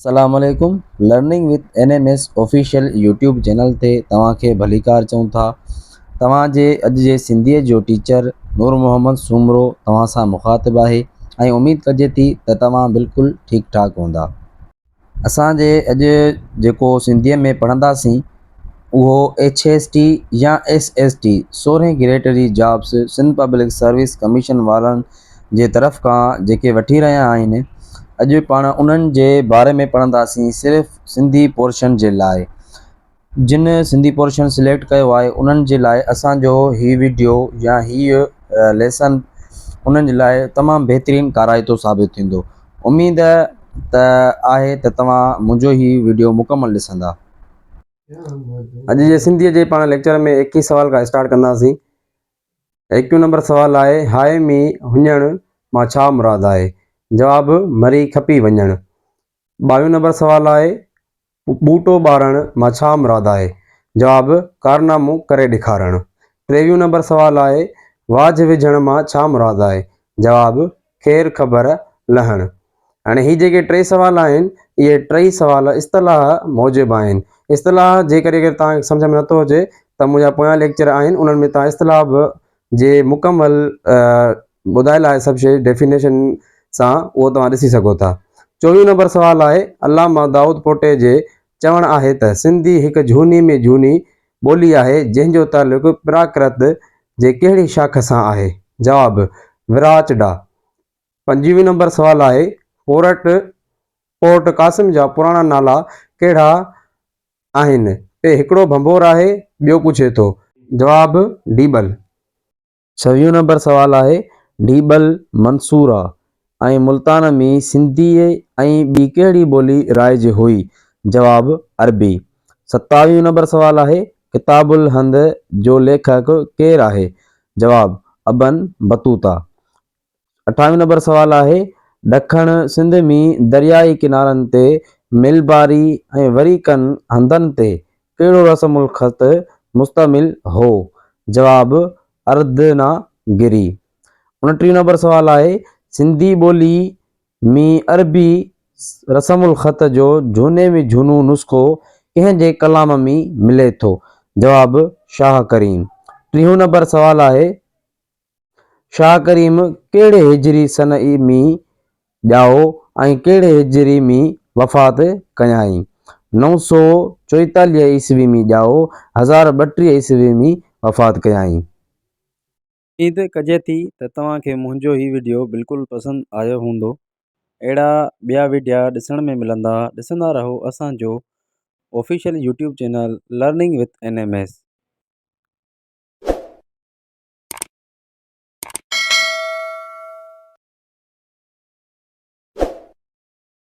सलामकुम। Learning with NMS official YouTube channel ते तव्हांखे भलीकार चऊं था। तव्हांजे अॼु जे सिंधीअ जो टीचर नूर मोहम्मद सुमरो तव्हां सां मुखातिबु आहे ऐं उमेद कजे थी त तव्हां बिल्कुलु ठीकु ठाक हूंदा। असांजे अॼु जेको सिंधीअ में पढ़ंदासीं उहो HST या SST 16 ग्रेटरी jobs Sindh public service commission वारनि जे तरफ़ खां जेके वठी रहिया आहिनि। अॼु पाण उन्हनि जे बारे में पढ़ंदासीं सिर्फ़ु सिंधी पोर्शन जे लाइ। जिन सिंधी पोर्शन सिलेक्ट कयो आहे उन्हनि जे लाइ असांजो हीउ वीडियो या हीअ लेसन उन्हनि जे लाइ तमामु बहितरीनु काराइतो साबित थींदो। उमेद आहे त तव्हां मुंहिंजो हीउ वीडियो मुकमल ॾिसंदा। अॼु जे सिंधीअ जे पाण लेक्चर में 21 सवाल खां स्टार्ट कंदासीं। 21 नंबर सवाल आहे, हाय मी हुञण मां छा मुराद आहे? जवाब, मरी खपी वञणु। 22 नंबर सवाल आहे, ॿूटो ॿारण मां छा मुराद आहे? जवाब, कारनामो करे ॾेखारणु। 23 नंबर सवाल आहे, वाज विझण मां छा मुराद आहे? जवाब, ख़ैर ख़बर लहणु। हाणे ही जेके टे सवाल आहिनि इहे टई सवाल इस्तलाह मौजिब आहिनि। इस्तलाह जे करे अगरि तव्हांखे सम्झ में नथो अचे त मुंहिंजा पोयां लेक्चर आहिनि, उन्हनि में तव्हां इस्तलाह जे मुकमल ॿुधायल आहे सभु शइ डेफिनेशन सां, उहो तव्हां ॾिसी सघो था। 24 नंबर सवाल आहे, अल्लामा दाऊद पोटे जे चवणु आहे त सिंधी हिकु झूनी में झूनी ॿोली आहे जंहिंजो तालुक़ु प्राकृत जे कहिड़ी शाख सां आहे? जवाब, विराचडा। 25 नंबर सवाल आहे, पोर्ट कासिम जा पुराणा नाला कहिड़ा आहिनि? पे हिकिड़ो भंबोर आहे, ॿियो पुछे थो। जवाब, डीबल। 26 नंबर सवाल आहे, डीबल मंसूरा ऐं मुल्तान में सिंधी ऐं ॿी कहिड़ी ॿोली राइज हुई? जवाब, अरबी। 27 नंबर सवाल आहे, किताबुल हंद जो लेखक केरु आहे? जवाब, अबन बतूता। 28 नंबर सवाल आहे, ॾखण सिंध में दरियाई किनारनि ते मिलबारी ऐं वरी कनि हंधनि ते कहिड़ो रस्मुल ख़त मुश्तमिल हो? जवाब, अर्धनागिरी। 29 नंबर सवाल आहे, सिंधी ॿोली में अरबी रस्मुल ख़त जो झूने में झूनो नुस्ख़ो कंहिंजे कलाम में मिले थो? जवाब, शाह करीम। 30 नंबर सवाल आहे, शाह करीम कहिड़े हिजरी सन में ॼाओ ऐं कहिड़े हिजरी में वफ़ात कयाईं? 944 ईस्वी में ॼाओ, 1032 ईस्वी में वफ़ात कयाईं। उमेद कजे थी त तव्हांखे मुंहिंजो हीउ वीडियो बिल्कुलु पसंदि आयो हूंदो। अहिड़ा ॿिया वीडियो ॾिसण में मिलंदा, ॾिसंदा रहो असांजो official YouTube channel learning with NMS।